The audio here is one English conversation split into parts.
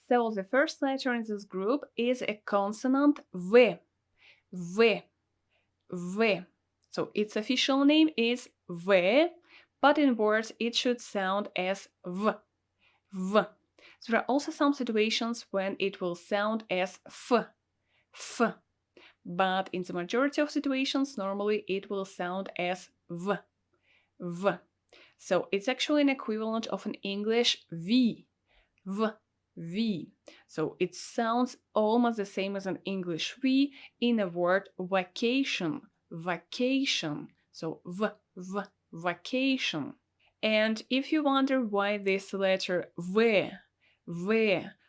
So the first letter in this group is a consonant V. V. V. So its official name is V, but in words it should sound as V. V. There are also some situations when it will sound as F. F. But in the majority of situations, normally it will sound as V. V. So it's actually an equivalent of an English V. V. V. So it sounds almost the same as an English V in the word vacation. Vacation. So V. V. Vacation. And if you wonder why this letter V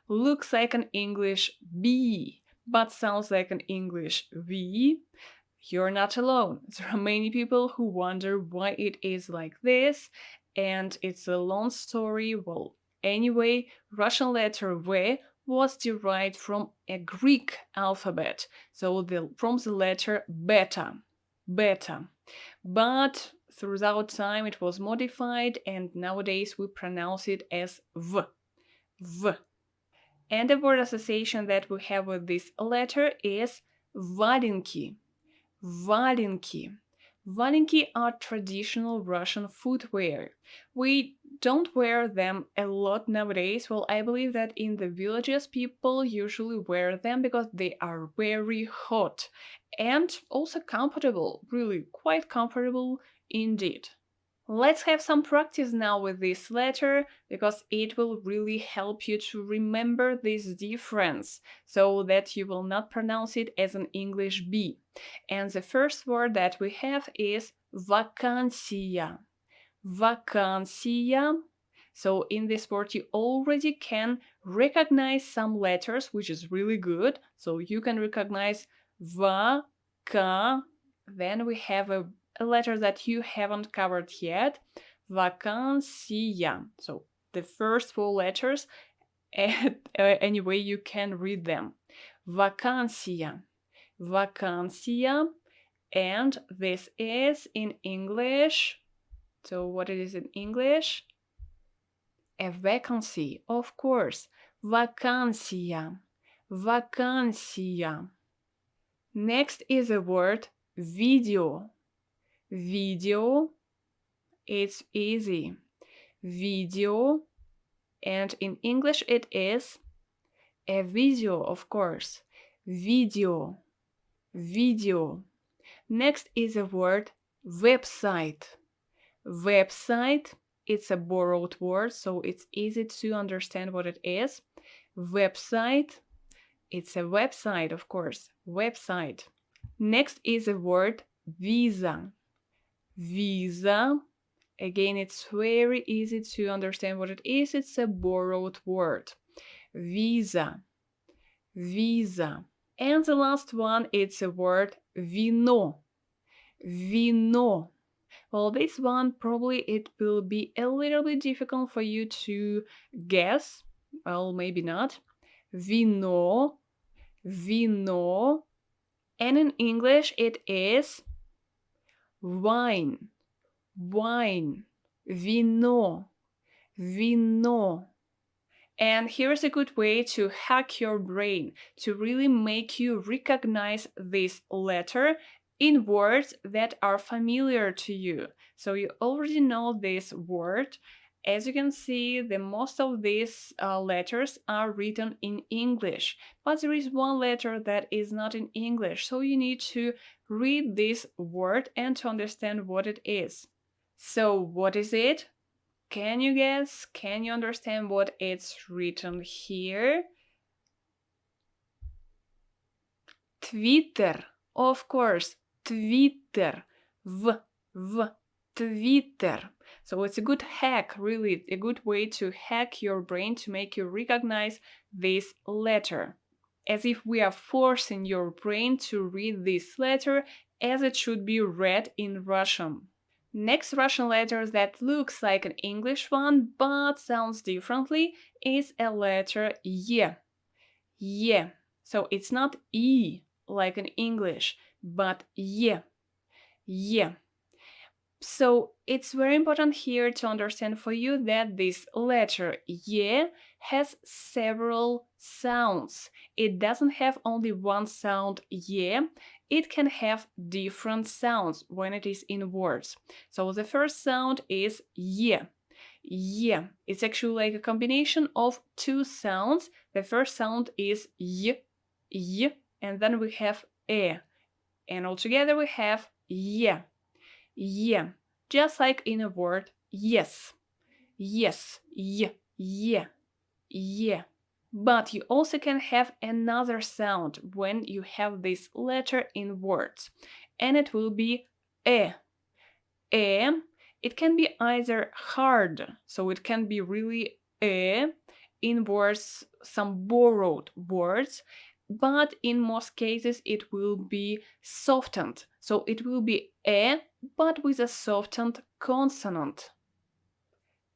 looks like an English B but sounds like an English V, you're not alone. There are many people who wonder why it is like this, and it's a long story. Well, anyway, Russian letter V was derived from a Greek alphabet, so from the letter beta. Beta. But throughout time it was modified, and nowadays we pronounce it as V. V. And the word association that we have with this letter is valinki. Valinki. Valinki are traditional Russian footwear. We don't wear them a lot nowadays. Well, I believe that in the villages people usually wear them because they are very hot and also comfortable, really quite comfortable indeed. Let's have some practice now with this letter because it will really help you to remember this difference so that you will not pronounce it as an English B. And the first word that we have is vakansia. Vakansia. So in this word you already can recognize some letters, which is really good. So you can recognize va, ka, then we have a letter that you haven't covered yet, vakansia. So the first four letters, anyway, you can read them. Vakansia. Vakansia. And this is in English. So what it is in English? A vacancy, of course. Vakansia. Vakansia. Next is the word video. Video, it's easy. Video, and in English it is a video, of course. Video. Video. Next is the word website. Website, it's a borrowed word, so it's easy to understand what it is. Website, it's a website, of course. Website. Next is the word visa. Visa. Again, it's very easy to understand what it is. It's a borrowed word. Visa. Visa. And the last one, it's a word vino. Vino. Well, this one probably it will be a little bit difficult for you to guess. Well, maybe not. Vino. Vino. And in English it is wine. Wine. Vino. Vino. And here's a good way to hack your brain, to really make you recognize this letter in words that are familiar to you. So you already know this word. As you can see, the most of these letters are written in English, but there is one letter that is not in English, so you need to read this word and to understand what it is. So what is it? Can you guess? Can you understand what it's written here? Twitter, of course, Twitter, Twitter. So it's a good hack, really, a good way to hack your brain to make you recognize this letter. As if we are forcing your brain to read this letter as it should be read in Russian. Next Russian letter that looks like an English one but sounds differently is a letter Y. Y. So it's not E like in English, but Y. Y. So it's very important here to understand for you that this letter Y has several sounds. It doesn't have only one sound Y, it can have different sounds when it is in words. So the first sound is Y. Y. It's actually like a combination of two sounds. The first sound is Y, and then we have E. And altogether we have Y. Yeah, just like in a word, yes, yes, yeah, yeah. But you also can have another sound when you have this letter in words, and it will be e. E. It can be either hard, so it can be really in words, some borrowed words, but in most cases it will be softened. So it will be but with a softened consonant.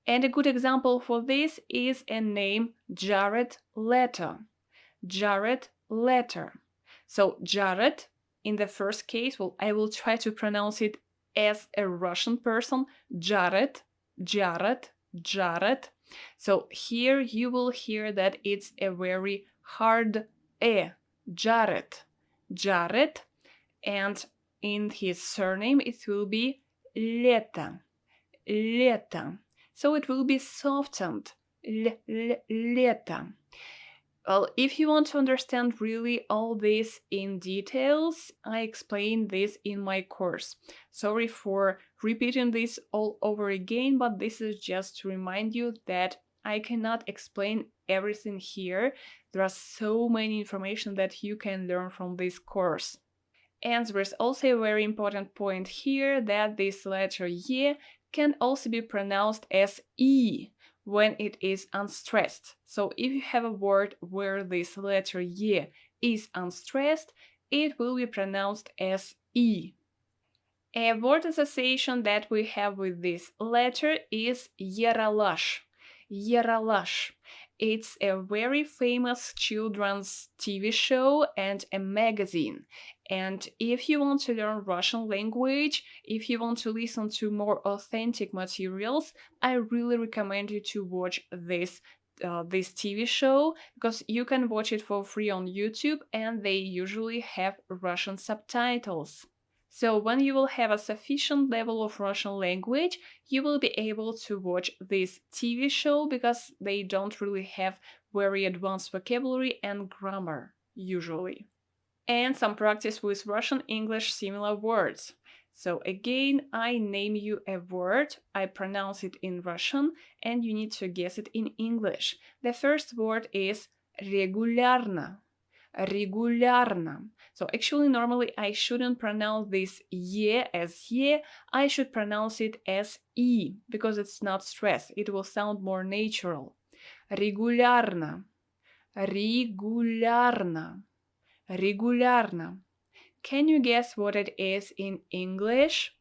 And a good example for this is a name Jared Letter. Jared Letter. So Jared, in the first case, well, I will try to pronounce it as a Russian person. Jared, Jared, Jared. So here you will hear that it's a very hard Jared, Jared, and in his surname it will be Leta, Leta. So it will be softened, Leta. Well, if you want to understand really all this in details, I explain this in my course. Sorry for repeating this all over again, but this is just to remind you that I cannot explain everything here. There are so many information that you can learn from this course. And there is also a very important point here that this letter Y can also be pronounced as E when it is unstressed. So if you have a word where this letter Y is unstressed, it will be pronounced as E. A word association that we have with this letter is Yeralash. Yeralash. It's a very famous children's TV show and a magazine. And if you want to learn Russian language, if you want to listen to more authentic materials, I really recommend you to watch this TV show because you can watch it for free on YouTube and they usually have Russian subtitles. So when you will have a sufficient level of Russian language, you will be able to watch this TV show because they don't really have very advanced vocabulary and grammar, usually. And some practice with Russian English similar words. So again, I name you a word, I pronounce it in Russian, and you need to guess it in English. The first word is регулярно. Регулярно. So actually, normally I shouldn't pronounce this ye as ye, I should pronounce it as e, because it's not stressed, it will sound more natural. Регулярно. Регулярно. Регулярно. Can you guess what it is in English?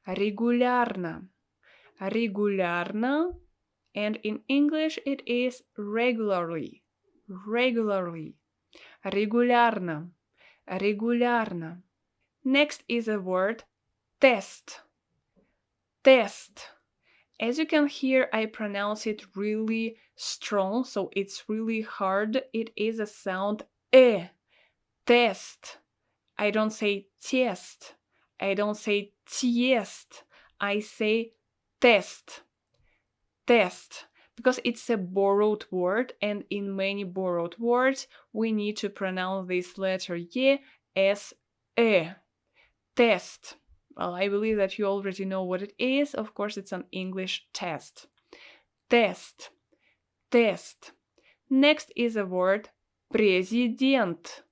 Регулярно. Регулярно. And in English it is regularly. Regularly. Регулярно. Регулярно. Next is the word test. Test. As you can hear, I pronounce it really strong, so it's really hard. It is a sound e. Test. I don't say test. I don't say tiest. I say test. Test. Because it's a borrowed word, and in many borrowed words, we need to pronounce this letter Y as E. Test. Well, I believe that you already know what it is. Of course, it's an English test. Test. Test. Next is the word президент.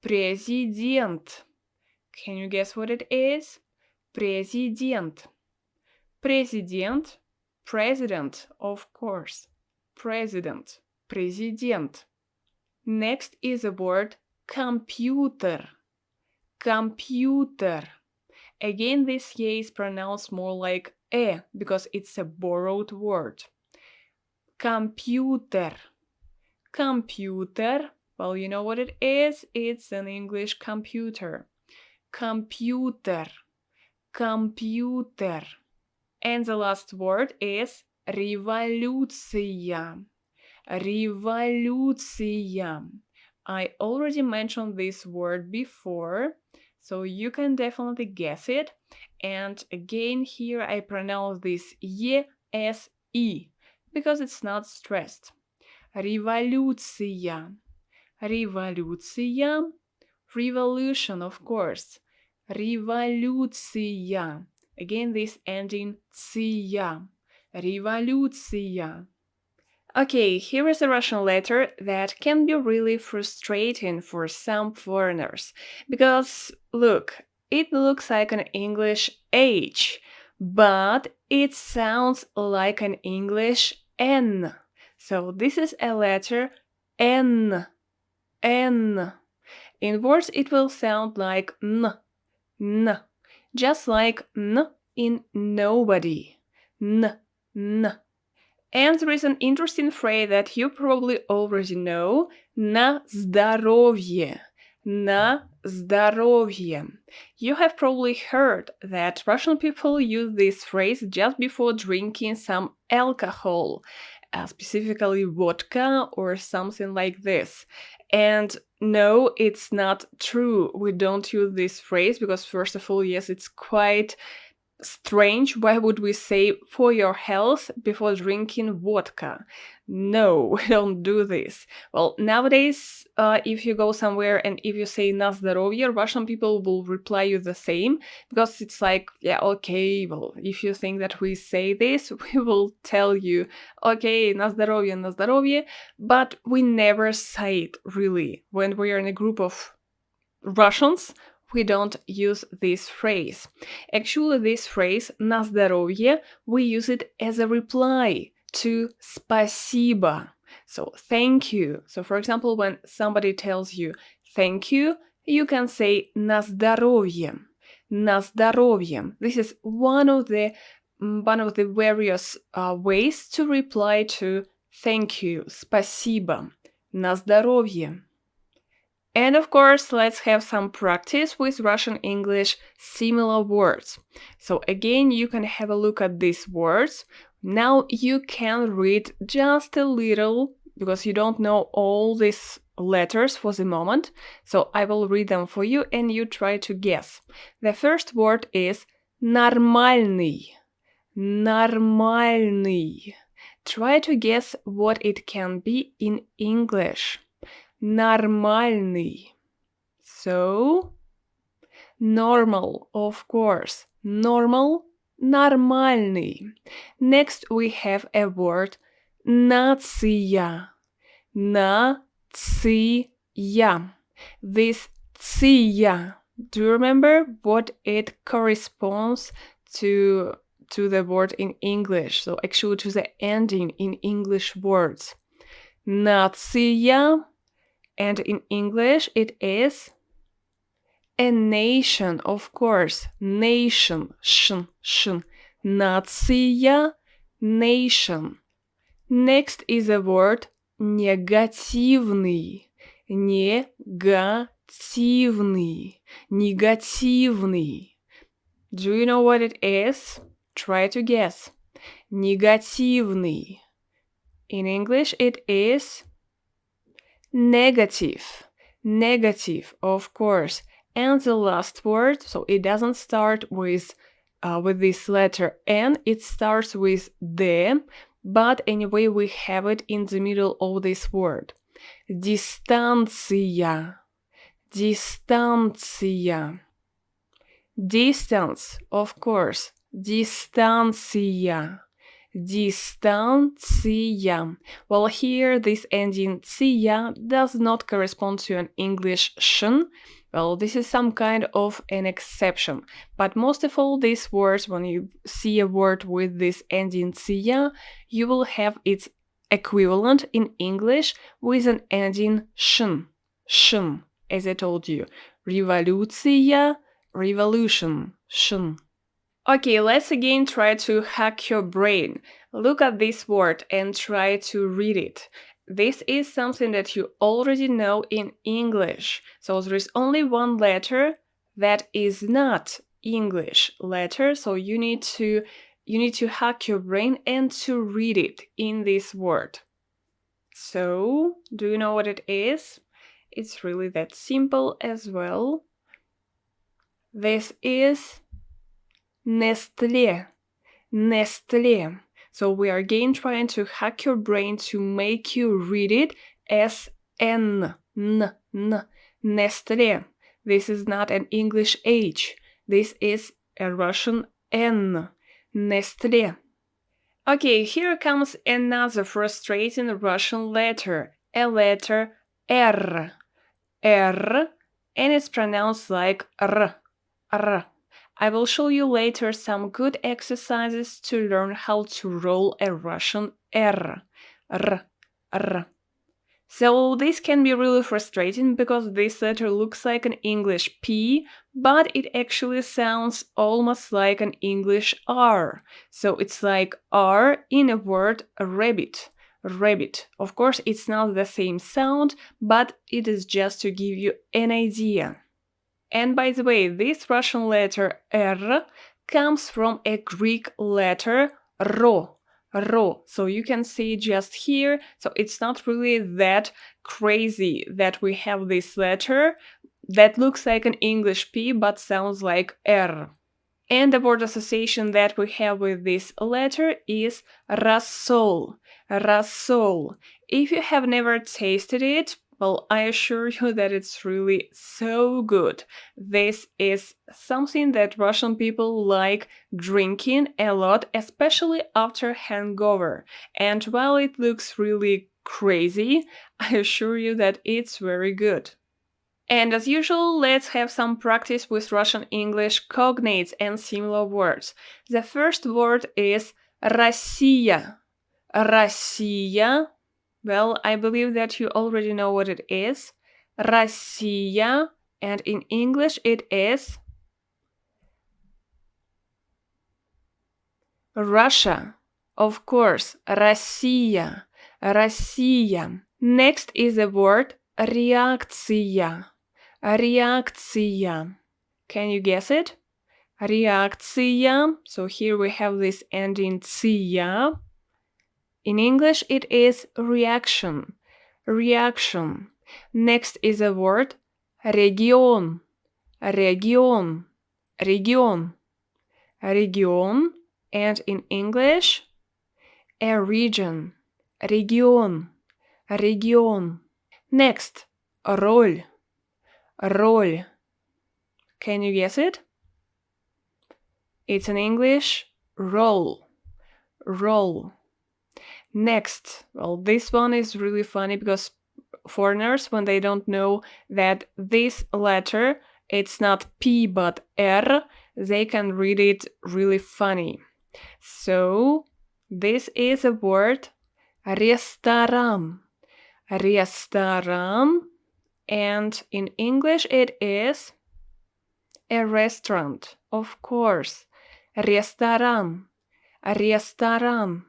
Президент. Can you guess what it is? Президент. Президент. President, of course. President. Президент. Next is the word computer. Computer. Again, this Y is pronounced more like E because it's a borrowed word. Computer. Computer. Well, you know what it is? It's an English computer. Computer. computer. And the last word is революция. Революция. I already mentioned this word before, so you can definitely guess it. And again, here I pronounce this E as E because it's not stressed. Революция. Революция. Revolution, of course. Революция. Again, this ending ция. Революция. Okay, here is a Russian letter that can be really frustrating for some foreigners. Because, look, it looks like an English H, but it sounds like an English N. So this is a letter N. N. In words, it will sound like N. N. Just like N in nobody. N. N. And there is an interesting phrase that you probably already know. На здоровье. На здоровье. You have probably heard that Russian people use this phrase just before drinking some alcohol, specifically vodka or something like this. And no, it's not true. We don't use this phrase because, first of all, yes, it's quite strange. Why would we say for your health before drinking vodka? No, we don't do this. Well, nowadays, if you go somewhere and if you say на здоровье, Russian people will reply you the same because it's like, yeah, okay, well, if you think that we say this, we will tell you, okay, на здоровье, but we never say it really. When we are in a group of Russians, we don't use this phrase. Actually, this phrase «на здоровье», we use it as a reply to «спасибо». So, thank you. So, for example, when somebody tells you thank you, you can say «на здоровье». «На здоровье». This is one of the various ways to reply to thank you, «спасибо». «На здоровье». And of course, let's have some practice with Russian English similar words. So again, you can have a look at these words. Now you can read just a little because you don't know all these letters for the moment. So I will read them for you and you try to guess. The first word is нормальный. Нормальный. Try to guess what it can be in English. Нормальный. So, normal, of course. Normal, нормальный. Next we have a word нация. Нация. This ция. Do you remember what it corresponds to the word in English? So actually to the ending in English words. Нация. And in English, it is a nation, of course. Nation, shn. Нация, nation. Next is the word негативный. Негативный. Негативный. Do you know what it is? Try to guess. Негативный. In English, it is negative. Negative, of course. And the last word, so it doesn't start with this letter N, it starts with D, but anyway we have it in the middle of this word. Дистанция. Дистанция. Distance, of course. Дистанция. Дистанция. Well, here this ending ция does not correspond to an English shn. Well, this is some kind of an exception. But most of all, these words, when you see a word with this ending ция, you will have its equivalent in English with an ending shn. Shn, as I told you. Революция, revolution, shn. Okay, let's again try to hack your brain. Look at this word and try to read it. This is something that you already know in English. So there is only one letter that is not English letter, so you need to hack your brain and to read it in this word. So, do you know what it is? It's really that simple as well. This is Nestlé. Nestlé. So we are again trying to hack your brain to make you read it as N. Nestlé. This is not an English H. This is a Russian N. Nestlé. Okay, here comes another frustrating Russian letter. A letter R. R. And it's pronounced like R. R. I will show you later some good exercises to learn how to roll a Russian R. R. R. So this can be really frustrating because this letter looks like an English P, but it actually sounds almost like an English R. So it's like R in a word rabbit. Rabbit. Of course, it's not the same sound, but it is just to give you an idea. And by the way, this Russian letter R comes from a Greek letter Ro. Ro. So you can see just here. So it's not really that crazy that we have this letter that looks like an English P but sounds like R. And the word association that we have with this letter is rassol. Rassol. If you have never tasted it, well, I assure you that it's really so good. This is something that Russian people like drinking a lot, especially after hangover. And while it looks really crazy, I assure you that it's very good. And as usual, let's have some practice with Russian English cognates and similar words. The first word is Россия. Россия. Well, I believe that you already know what it is. Россия. And in English it is Russia. Of course, Россия. Россия. Next is the word реакция. Реакция. Can you guess it? Реакция. So here we have this ending ция. In English, it is reaction. Reaction. Next is the word регион. Регион. Регион. Регион. And in English, a region. Регион. Регион. Next, роль. Роль. Can you guess it? It's in English, role. Role. Next, well, this one is really funny because foreigners, when they don't know that this letter, it's not P but R, they can read it really funny. So, this is a word, ресторан. Ресторан. And in English it is a restaurant, of course. Ресторан. Ресторан.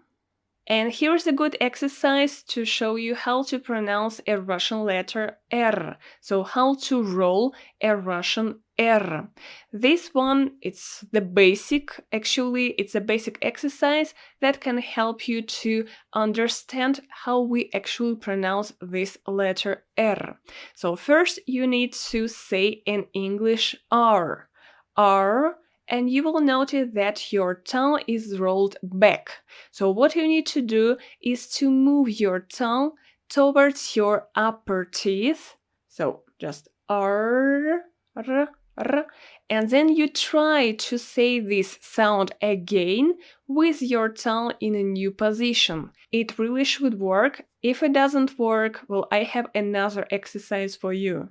And here's a good exercise to show you how to pronounce a Russian letter R. So how to roll a Russian R. This one, it's the basic, actually, it's a basic exercise that can help you to understand how we actually pronounce this letter R. So first you need to say an English R. R. And you will notice that your tongue is rolled back. So what you need to do is to move your tongue towards your upper teeth. So just R, R, R. And then you try to say this sound again with your tongue in a new position. It really should work. If it doesn't work, well, I have another exercise for you.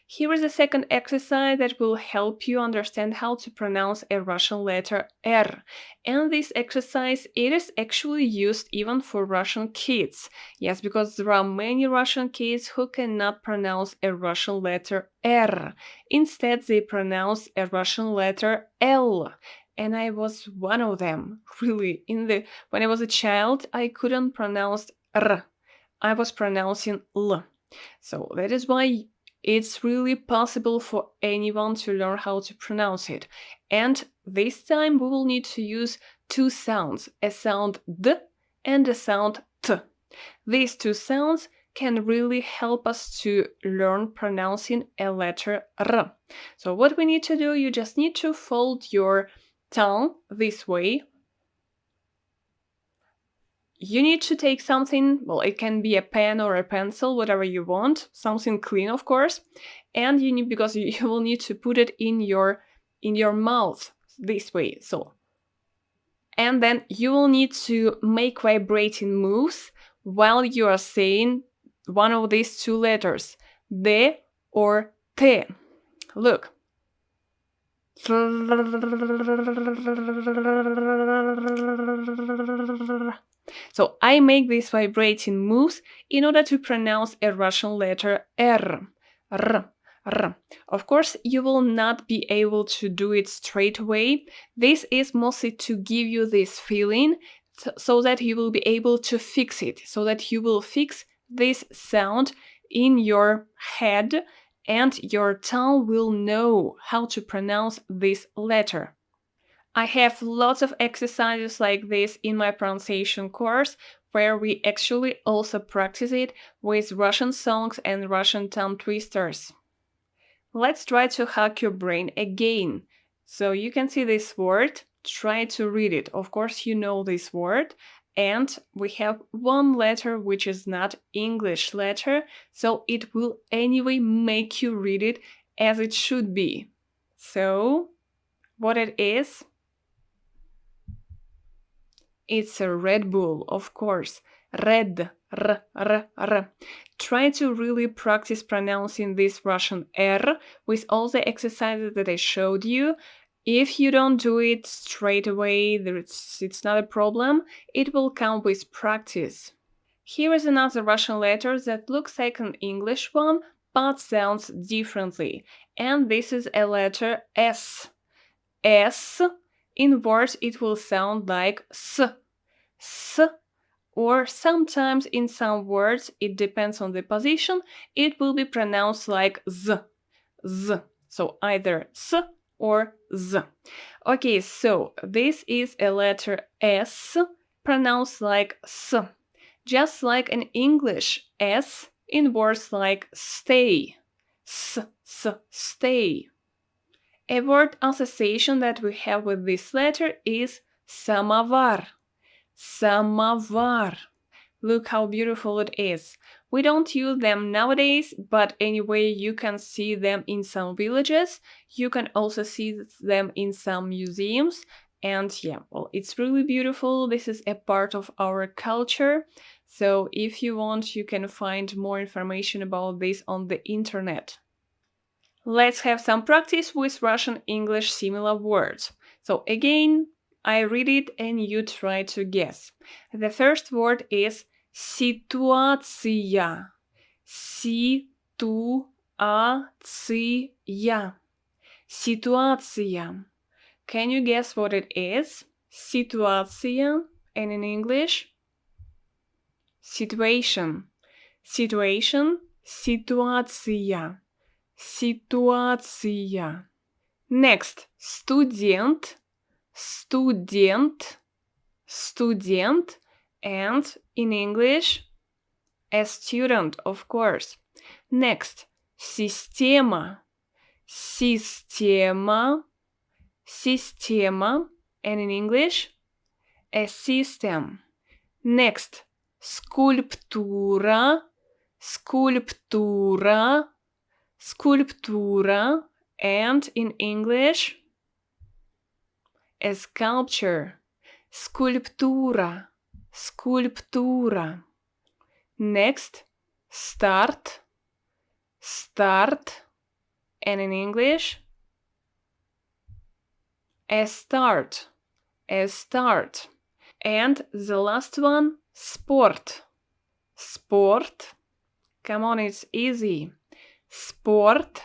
Here is a second exercise that will help you understand how to pronounce a Russian letter R. And this exercise, it is actually used even for Russian kids. Yes, because there are many Russian kids who cannot pronounce a Russian letter R. Instead, they pronounce a Russian letter L. And I was one of them. Really, when I was a child, I couldn't pronounce R. I was pronouncing L. So that is why it's really possible for anyone to learn how to pronounce it. And this time we will need to use two sounds, a sound D and a sound T. These two sounds can really help us to learn pronouncing a letter R. So what we need to do, you just need to fold your tongue this way. You need to take something, well, it can be a pen or a pencil, whatever you want, something clean, of course, and you need, because you will need to put it in your mouth this way. So, and then you will need to make vibrating moves while you are saying one of these two letters, D or T. Look. So I make these vibrating moves in order to pronounce a Russian letter R. R. R. Of course, you will not be able to do it straight away. This is mostly to give you this feeling so that you will be able to fix it, so that you will fix this sound in your head and your tongue will know how to pronounce this letter. I have lots of exercises like this in my pronunciation course where we actually also practice it with Russian songs and Russian tongue twisters. Let's try to hack your brain again. So you can see this word, try to read it. Of course, you know this word. And we have one letter which is not English letter, so it will anyway make you read it as it should be. So, what it is? It's a Red Bull, of course. Red, r, r, r. Try to really practice pronouncing this Russian R with all the exercises that I showed you. If you don't do it straight away, it's not a problem. It will come with practice. Here is another Russian letter that looks like an English one, but sounds differently. And this is a letter S. S, in words, it will sound like S. S. Or sometimes in some words, it depends on the position, it will be pronounced like Z. Z. So either S or Z. Okay, so this is a letter S pronounced like S. Just like an English S in words like stay. S, s, stay. A word association that we have with this letter is samovar. Samovar. Look how beautiful it is. We don't use them nowadays, but anyway, you can see them in some villages. You can also see them in some museums. And yeah, well, it's really beautiful. This is a part of our culture. So if you want, you can find more information about this on the internet. Let's have some practice with Russian-English similar words. So again, I read it and you try to guess. The first word is ситуация. Ситуация. Ситуация. Can you guess what it is? Ситуация, and in English? Situation. Situation. Ситуация. Ситуация. Next, студент. Student, student, and in English, a student, of course. Next, система, система, система, and in English, a system. Next, скульптура, скульптура, скульптура, and in English, a sculpture. Скульптура. Скульптура. Next, start. Start. And in English, a start. A start. And the last one, sport. Sport. Come on, it's easy. Sport.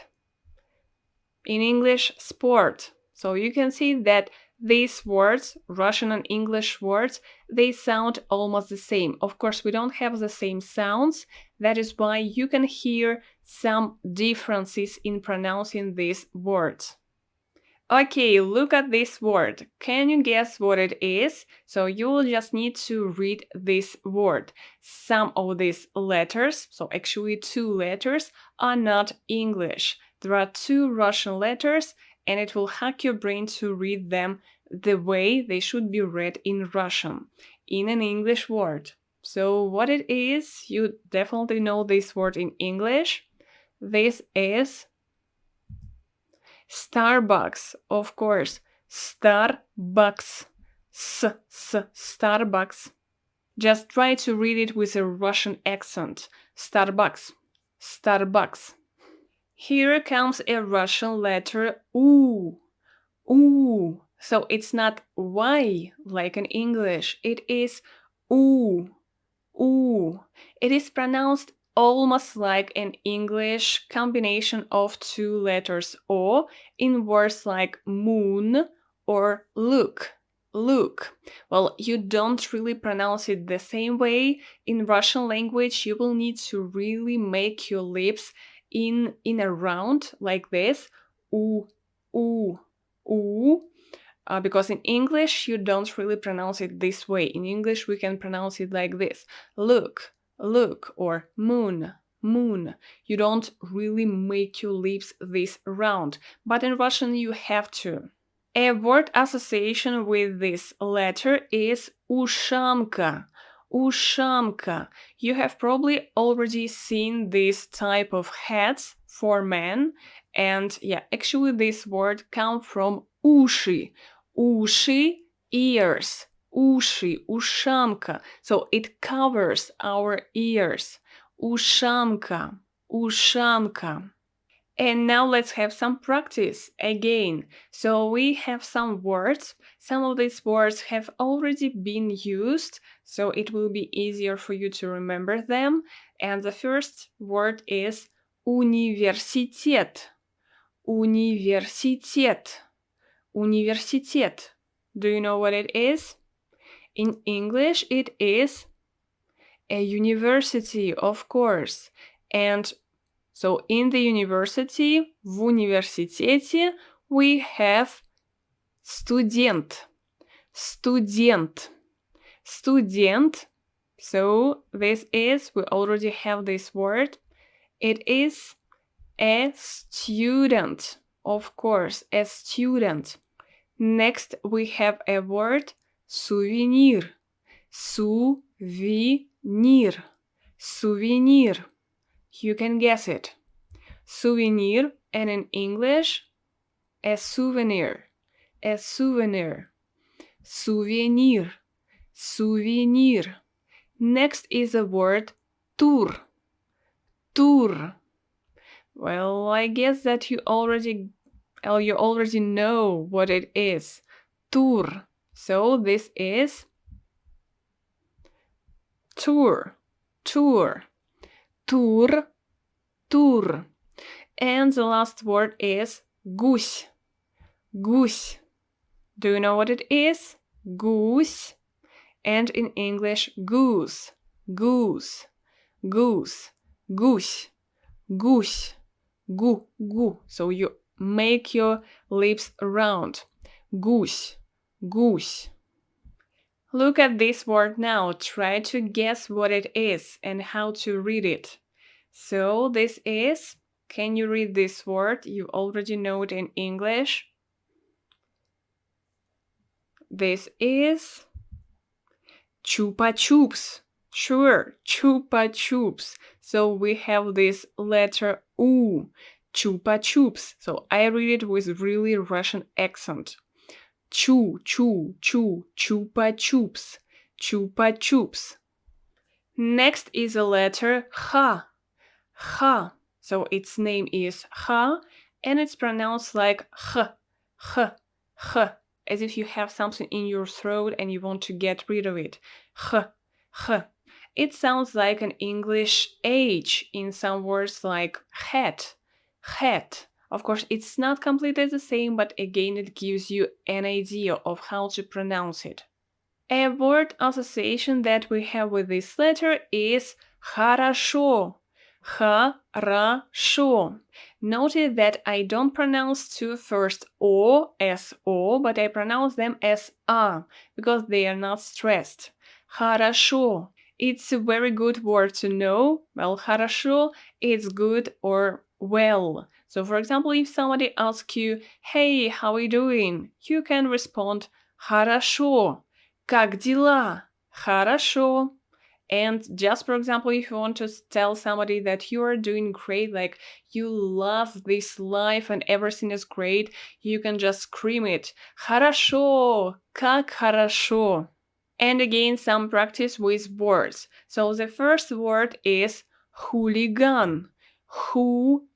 In English, sport. So you can see that these words, Russian and English words, they sound almost the same. Of course, we don't have the same sounds. That is why you can hear some differences in pronouncing these words. Okay, look at this word. Can you guess what it is? So you will just need to read this word. Some of these letters, so actually 2 letters, are not English. There are 2 Russian letters, and it will hack your brain to read them the way they should be read in Russian, in an English word. So what it is, you definitely know this word in English. This is Starbucks, of course. Starbucks. Starbucks. Just try to read it with a Russian accent. Starbucks. Starbucks. Here comes a Russian letter U. U. So it's not Y like in English. It is U. U. It is pronounced almost like an English combination of 2 letters O in words like moon or look. Look. Well, you don't really pronounce it the same way. In Russian language, you will need to really make your lips in a round like this. U, u, u. Because in English, you don't really pronounce it this way. In English, we can pronounce it like this. Look, look, or moon, moon. You don't really make your lips this round. But in Russian, you have to. A word association with this letter is ушанка. Ушанка. You have probably already seen this type of hats for men. And yeah, actually this word comes from уши. Уши, ears. Уши, ушанка. So it covers our ears. Ушанка, ушанка. And now let's have some practice again. So we have some words. Some of these words have already been used, so it will be easier for you to remember them. And the first word is университет. Университет. Университет. Do you know what it is? In English, it is a university, of course. And so in the university, в университете, we have студент. Студент. Student. So this is, we already have this word. It is a student. Of course, a student. Next, we have a word souvenir. Souvenir. Souvenir. You can guess it. Souvenir, and in English, a souvenir. A souvenir. Souvenir. Souvenir. Next is the word tour. Tour. Well, I guess that you already know what it is. Tour. So this is tour. Tour. Tour. Tour. And the last word is гусь. Гусь. Do you know what it is? Goose. And in English, goose. Goose. Goose. Goose. Goose. Gu. Gu. So you make your lips round. Goose. Goose. Look at this word now. Try to guess what it is and how to read it. So this is, can you read this word? You already know it in English. This is Chupa Chups. Sure, Chupa Chups. So we have this letter U, Chupa Chups. So I read it with really Russian accent. Chu, chu, chu, Chupa Chups. Chupa Chups. Next is a letter H. H. So its name is H, and it's pronounced like H, H, H, as if you have something in your throat and you want to get rid of it. H, H. It sounds like an English H in some words like hat, hat, Of course, it's not completely the same, but again, it gives you an idea of how to pronounce it. A word association that we have with this letter is хорошо. Хорошо. Notice that I don't pronounce two first O as O, but I pronounce them as A because they are not stressed. Хорошо. It's a very good word to know. Well, хорошо, it's good or well. So, for example, if somebody asks you, hey, how are you doing? You can respond, хорошо. Как дела? Хорошо. And just for example, if you want to tell somebody that you are doing great, like you love this life and everything is great, you can just scream it. Хорошо, как хорошо. And again, some practice with words. So the first word is hooligan. Hooligan.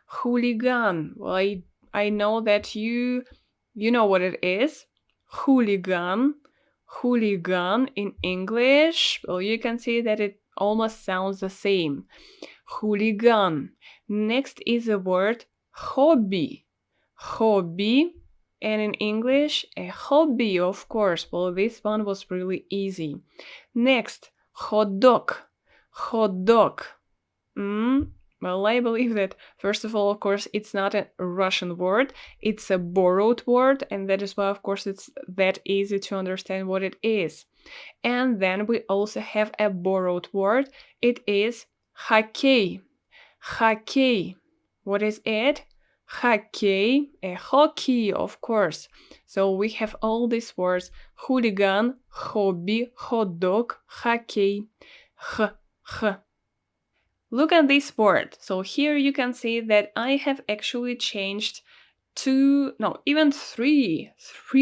Hooligan. Well, I know that you know what it is. Hooligan. Hooligan in English. Well, you can see that it almost sounds the same. Hooligan. Next is the word hobby. Hobby. And in English, a hobby, of course. Well, this one was really easy. Next, hot dog. Hot dog. Well, I believe that, first of all, of course, it's not a Russian word. It's a borrowed word, and that is why, of course, it's that easy to understand what it is. And then we also have a borrowed word. It is hockey. Hockey. What is it? Hockey, a hockey, of course. So we have all these words: hooligan, hobby, hot dog, hockey, h. Look at this word. So here you can see that I have actually changed three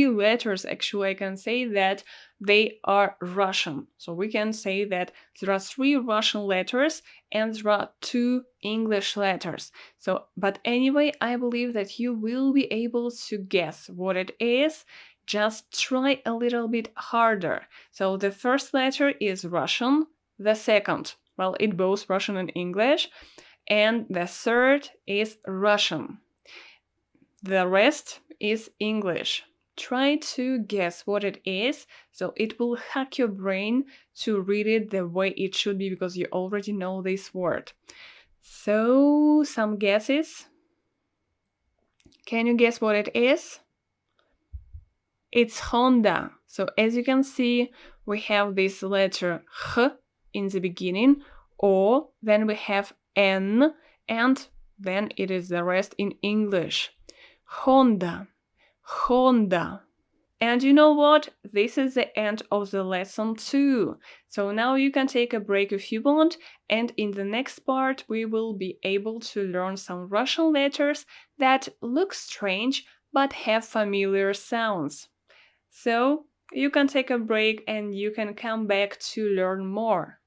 letters. Actually, I can say that they are Russian. So we can say that there are 3 Russian letters and there are 2 English letters. So, but anyway, I believe that you will be able to guess what it is. Just try a little bit harder. So the first letter is Russian, the second, well, it both Russian and English, and the third is Russian. The rest is English. Try to guess what it is, so it will hack your brain to read it the way it should be because you already know this word. So, some guesses? Can you guess what it is? It's Honda. So, as you can see, we have this letter H in the beginning, O, then we have N, and then it is the rest in English. Honda. Honda. And you know what? This is the end of the lesson too. So now you can take a break if you want, and in the next part we will be able to learn some Russian letters that look strange but have familiar sounds. So you can take a break and you can come back to learn more.